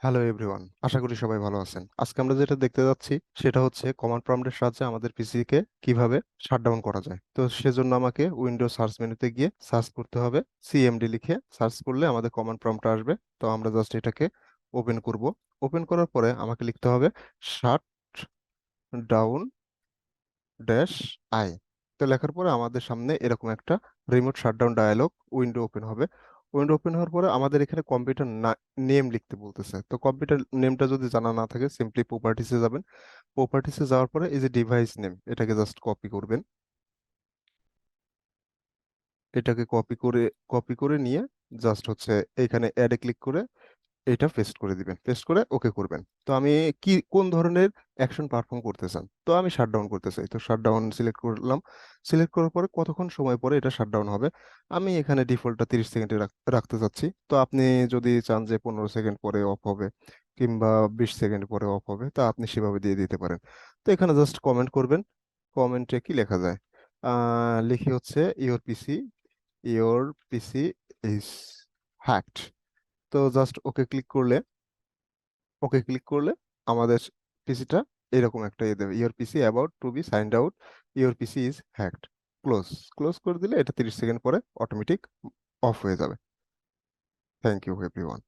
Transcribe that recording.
Hello everyone, আশা করি সবাই ভালো আছেন। আজকে আমরা যেটা দেখতে যাচ্ছি সেটা হচ্ছে কমান্ড প্রম্পটের সাহায্যে আমাদের পিসি কে কিভাবে শাটডাউন করা যায়। তো সেজন্য আমাকে উইন্ডোজ সার্চ মেনুতে গিয়ে সার্চ করতে হবে। সিএমডি লিখে সার্চ করলে আমাদের কমান্ড প্রম্পট আসবে। তো আমরা জাস্ট এটাকে ওপেন করব। ওপেন করার পরে আমাকে লিখতে হবে শাট ডাউন ড্যাশ আই। তো লেখার পরে আমাদের সামনে এরকম একটা remote shutdown dialog window open হবে। উইন্ডো ওপেন হওয়ার পরে আমাদের এখানে কম্পিউটার নেম লিখতে বলতেছে। তো কম্পিউটার নেমটা যদি জানা না থাকে সিম্পলি প্রপার্টিসে যাবেন। প্রপার্টিসে যাওয়ার পরে এই যে ডিভাইস নেম, এটাকে জাস্ট কপি করবেন। এটাকে কপি করে নিয়ে জাস্ট হচ্ছে এইখানে অ্যাডে ক্লিক করে এটা পেস্ট করে দিবেন, পেস্ট করে ওকে করবেন। তো আমি কোন ধরনের অ্যাকশন পারফর্ম করতে চান, তো আমি শাটডাউন করতে চাই, তো শাটডাউন সিলেক্ট করলাম। সিলেক্ট করার পরে কতক্ষণ সময় পরে এটা শাটডাউন হবে, আমি এখানে ডিফল্টটা 30 সেকেন্ডে রাখতে চাচ্ছি। তো আপনি যদি চান যে 15 সেকেন্ড পরে অফ হবে কিংবা 20 সেকেন্ড পরে অফ হবে, তা আপনি সেভাবে দিয়ে দিতে পারেন। তো এখানে জাস্ট কমেন্ট করবেন। কমেন্টে কি লেখা যায়, লিখি হচ্ছে ইওর পিসি ইজ হ্যাকড। তো জাস্ট ওকে ক্লিক করলে আমাদের পিসিটা এরকম একটা ইয়ে দেবে, your PC about to be signed out, your PC is hacked. Close. Close করে দিলে এটা 30 সেকেন্ড পরে অটোমেটিক অফ হয়ে যাবে। Thank you everyone.